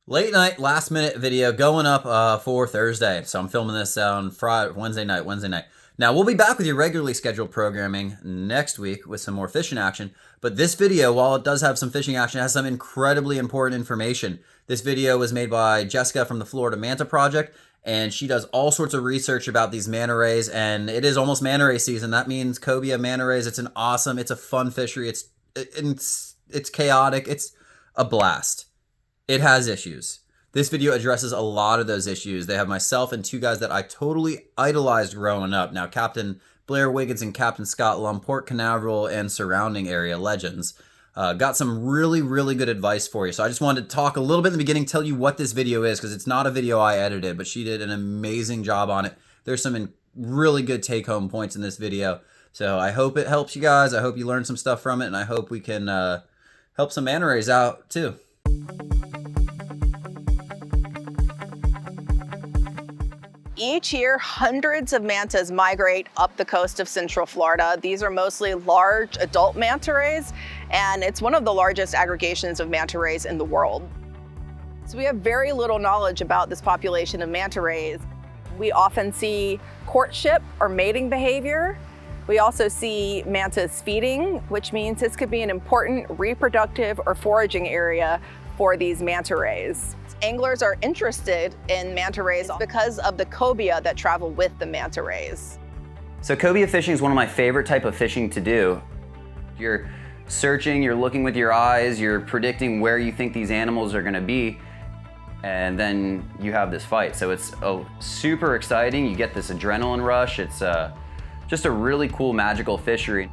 Late night, last minute video going up for Thursday. So I'm filming this on Wednesday night. Now we'll be back with your regularly scheduled programming next week with some more fishing action. But this video, while it does have some fishing action, has some incredibly important information. This video was made by Jessica from the Florida Manta Project, and she does all sorts of research about these manta rays, and it is almost manta ray season. That means cobia manta rays. It's a fun fishery. It's chaotic. It's a blast. It has issues. This video addresses a lot of those issues. They have myself and two guys that I totally idolized growing up. Now, Captain Blair Wiggins and Captain Scott Lum, Port Canaveral and surrounding area legends. Got some really, really good advice for you. So I just wanted to talk a little bit in the beginning, tell you what this video is, because it's not a video I edited, but she did an amazing job on it. There's some really good take-home points in this video. So I hope it helps you guys. I hope you learn some stuff from it, and I hope we can help some manta rays out too. Each year, hundreds of mantas migrate up the coast of Central Florida. These are mostly large adult manta rays, and it's one of the largest aggregations of manta rays in the world. So we have very little knowledge about this population of manta rays. We often see courtship or mating behavior. We also see mantas feeding, which means this could be an important reproductive or foraging area for these manta rays. Anglers are interested in manta rays because of the cobia that travel with the manta rays. So cobia fishing is one of my favorite type of fishing to do. You're searching, you're looking with your eyes, you're predicting where you think these animals are gonna be, and then you have this fight. So it's super exciting. You get this adrenaline rush. It's just a really cool, magical fishery.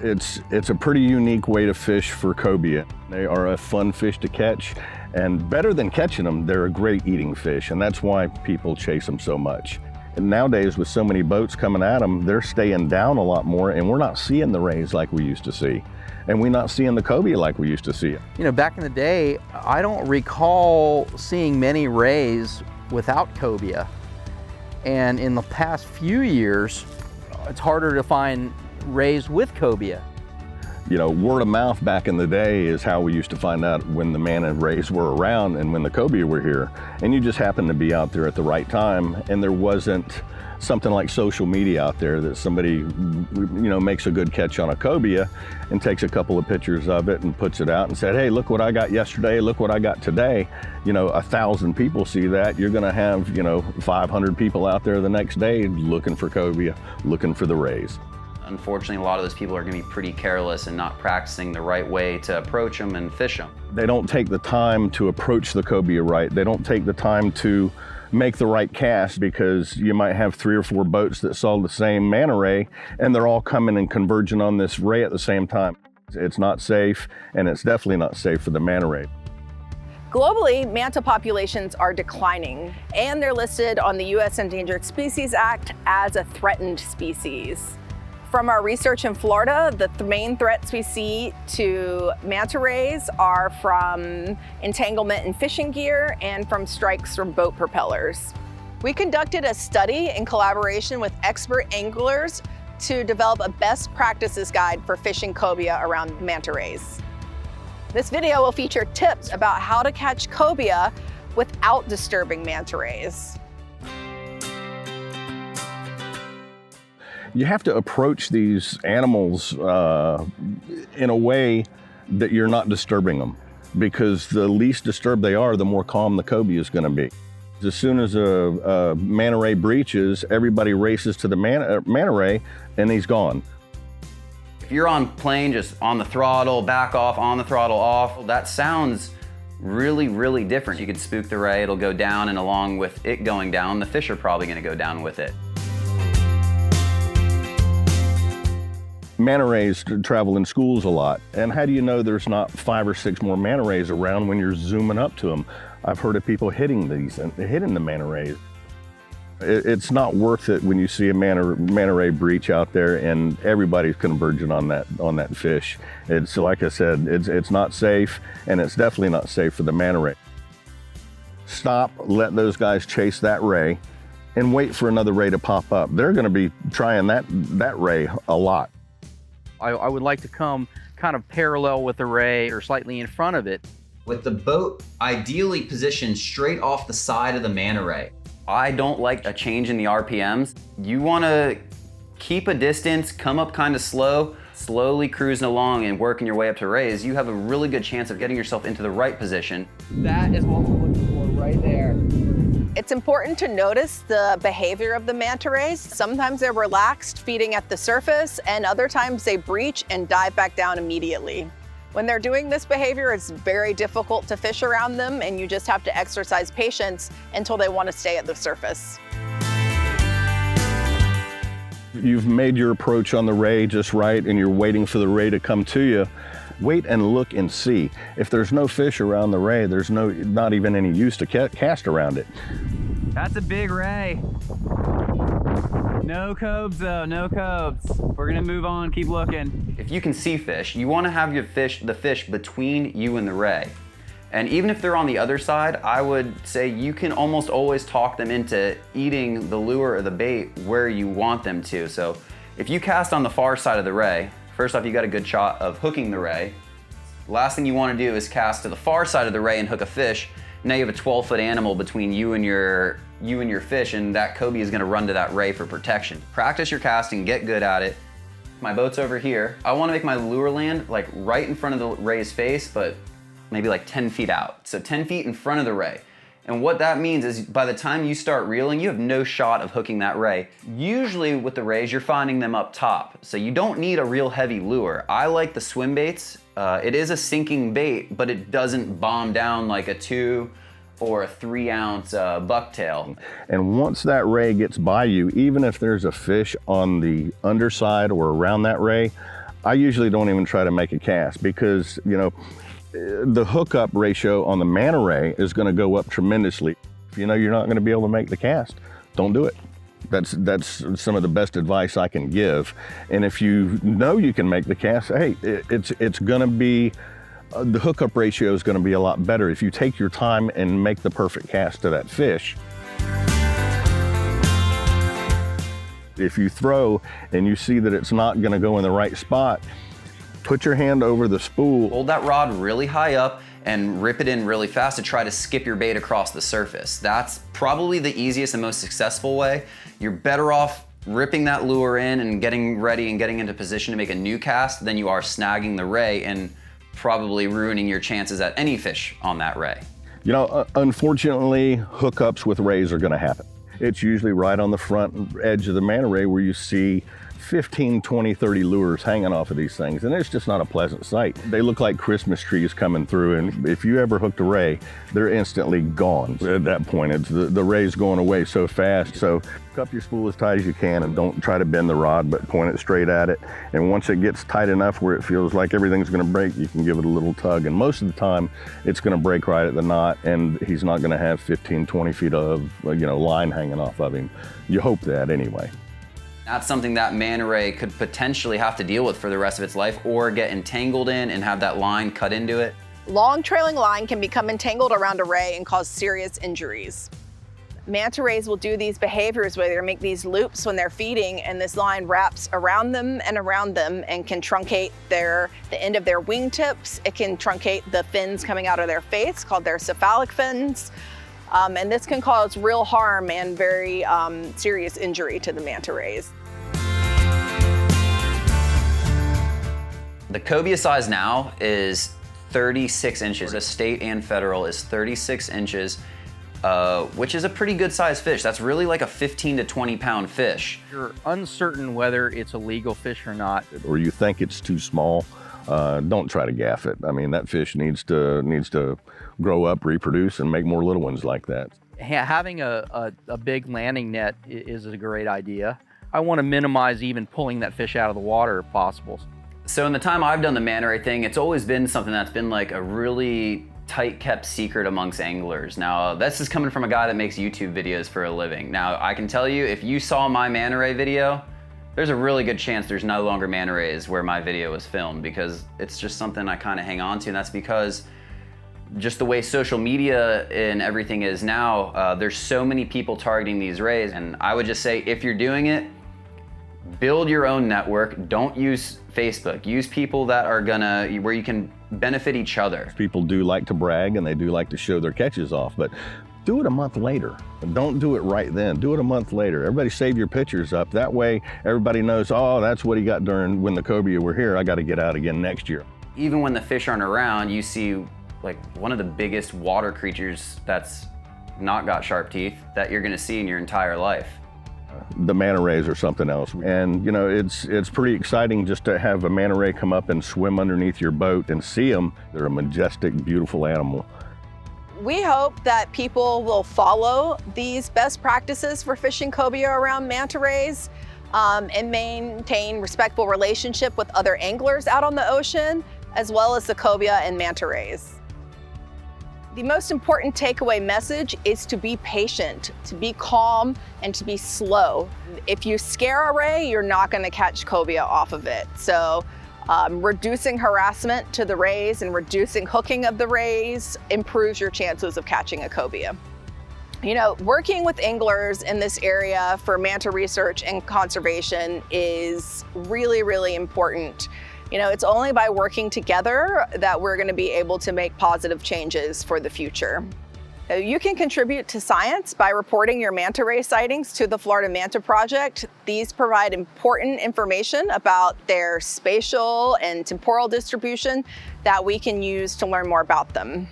It's a pretty unique way to fish for cobia. They are a fun fish to catch, and better than catching them, they're a great eating fish, and that's why people chase them so much. And nowadays, with so many boats coming at them, they're staying down a lot more, and we're not seeing the rays like we used to see. And we're not seeing the cobia like we used to see it. You know, back in the day, I don't recall seeing many rays without cobia. And in the past few years, it's harder to find rays with cobia. You know, word of mouth back in the day is how we used to find out when the manta rays were around and when the cobia were here. And you just happened to be out there at the right time, and there wasn't something like social media out there that somebody, you know, makes a good catch on a cobia and takes a couple of pictures of it and puts it out and said, hey, look what I got yesterday, look what I got today. You know, 1,000 people see that, you're gonna have, you know, 500 people out there the next day looking for cobia, looking for the rays. Unfortunately, a lot of those people are gonna be pretty careless and not practicing the right way to approach them and fish them. They don't take the time to approach the cobia right. They don't take the time to make the right cast, because you might have 3 or 4 boats that saw the same manta ray and they're all coming and converging on this ray at the same time. It's not safe, and it's definitely not safe for the manta ray. Globally, manta populations are declining, and they're listed on the U.S. Endangered Species Act as a threatened species. From our research in Florida, the main threats we see to manta rays are from entanglement in fishing gear and from strikes from boat propellers. We conducted a study in collaboration with expert anglers to develop a best practices guide for fishing cobia around manta rays. This video will feature tips about how to catch cobia without disturbing manta rays. You have to approach these animals in a way that you're not disturbing them, because the least disturbed they are, the more calm the cobia is going to be. As soon as a manta ray breaches, everybody races to the manta ray, and he's gone. If you're on plane, just on the throttle, back off, on the throttle, off, that sounds really, really different. You could spook the ray, it'll go down, and along with it going down, the fish are probably going to go down with it. Manta rays travel in schools a lot, and how do you know there's not 5 or 6 more manta rays around when you're zooming up to them? I've heard of people hitting the manta rays. It's not worth it when you see a manta ray breach out there and everybody's converging on that fish. It's, like I said, it's not safe, and it's definitely not safe for the manta ray. Stop, let those guys chase that ray, and wait for another ray to pop up. They're going to be trying that ray a lot. I would like to come kind of parallel with the ray or slightly in front of it with the boat ideally positioned straight off the side of the manta ray. I don't like a change in the RPMs. You wanna keep a distance, come up kind of slow, slowly cruising along and working your way up to rays. You have a really good chance of getting yourself into the right position. That is what we're looking for right there. It's important to notice the behavior of the manta rays. Sometimes they're relaxed, feeding at the surface, and other times they breach and dive back down immediately. When they're doing this behavior, it's very difficult to fish around them, and you just have to exercise patience until they want to stay at the surface. You've made your approach on the ray just right and you're waiting for the ray to come to you. Wait and look and see. If there's no fish around the ray, there's not even any use to cast around it. That's a big ray. No cobes though, no cobes. We're gonna move on, keep looking. If you can see fish, you wanna have the fish between you and the ray. And even if they're on the other side, I would say you can almost always talk them into eating the lure or the bait where you want them to. So if you cast on the far side of the ray, first off, you got a good shot of hooking the ray. Last thing you want to do is cast to the far side of the ray and hook a fish. Now you have a 12-foot animal between you and your fish, and that cobia is going to run to that ray for protection. Practice your casting, get good at it. My boat's over here. I want to make my lure land like right in front of the ray's face, but maybe like 10 feet out. So 10 feet in front of the ray. And what that means is by the time you start reeling, you have no shot of hooking that ray. Usually with the rays, you're finding them up top. So you don't need a real heavy lure. I like the swim baits. It is a sinking bait, but it doesn't bomb down like a 2 or a 3-ounce bucktail. And once that ray gets by you, even if there's a fish on the underside or around that ray, I usually don't even try to make a cast because, you know, the hookup ratio on the manta ray is going to go up tremendously. If you know you're not going to be able to make the cast, don't do it. That's some of the best advice I can give. And if you know you can make the cast, hey, it's going to be, the hookup ratio is going to be a lot better if you take your time and make the perfect cast to that fish. If you throw and you see that it's not going to go in the right spot, put your hand over the spool. Hold that rod really high up and rip it in really fast to try to skip your bait across the surface. That's probably the easiest and most successful way. You're better off ripping that lure in and getting ready and getting into position to make a new cast than you are snagging the ray and probably ruining your chances at any fish on that ray. You know, unfortunately, hookups with rays are going to happen. It's usually right on the front edge of the manta ray where you see 15, 20, 30 lures hanging off of these things, and it's just not a pleasant sight. They look like Christmas trees coming through, and if you ever hooked a ray, they're instantly gone. At that point, it's the ray's going away so fast. So cup your spool as tight as you can and don't try to bend the rod, but point it straight at it. And once it gets tight enough where it feels like everything's going to break, you can give it a little tug. And most of the time, it's going to break right at the knot, and he's not going to have 15, 20 feet of line hanging off of him. You hope that anyway. That's something that manta ray could potentially have to deal with for the rest of its life or get entangled in and have that line cut into it. Long trailing line can become entangled around a ray and cause serious injuries. Manta rays will do these behaviors where they make these loops when they're feeding, and this line wraps around them and can truncate the end of their wingtips. It can truncate the fins coming out of their face, called their cephalic fins. And this can cause real harm and very serious injury to the manta rays. The cobia size now is 36 inches. The state and federal is 36 inches, which is a pretty good sized fish. That's really like a 15 to 20 pound fish. You're uncertain whether it's a legal fish or not. Or you think it's too small, don't try to gaff it. I mean, that fish needs to grow up, reproduce, and make more little ones like that. Having a big landing net is a great idea. I want to minimize even pulling that fish out of the water if possible. So in the time I've done the manta ray thing, it's always been something that's been like a really tight kept secret amongst anglers. Now, this is coming from a guy that makes YouTube videos for a living. Now, I can tell you, if you saw my manta ray video, there's a really good chance there's no longer manta rays where my video was filmed, because it's just something I kind of hang on to, and that's because just the way social media and everything is now, there's so many people targeting these rays, and I would just say, if you're doing it, Build your own network. Don't use Facebook. Use people that are where you can benefit each other. People do like to brag and they do like to show their catches off, but do it a month later. Don't do it right then. Do it a month later. Everybody save your pictures up. That way everybody knows, oh, that's what he got during when the cobia were here. I got to get out again next year. Even when the fish aren't around, you see like one of the biggest water creatures that's not got sharp teeth that you're gonna see in your entire life. The manta rays are something else. And you know, it's pretty exciting just to have a manta ray come up and swim underneath your boat and see them. They're a majestic, beautiful animal. We hope that people will follow these best practices for fishing cobia around manta rays and maintain respectful relationship with other anglers out on the ocean, as well as the cobia and manta rays. The most important takeaway message is to be patient, to be calm, and to be slow. If you scare a ray, you're not going to catch cobia off of it. So reducing harassment to the rays and reducing hooking of the rays improves your chances of catching a cobia. You know, working with anglers in this area for manta research and conservation is really, really important. You know, it's only by working together that we're going to be able to make positive changes for the future. You can contribute to science by reporting your manta ray sightings to the Florida Manta Project. These provide important information about their spatial and temporal distribution that we can use to learn more about them.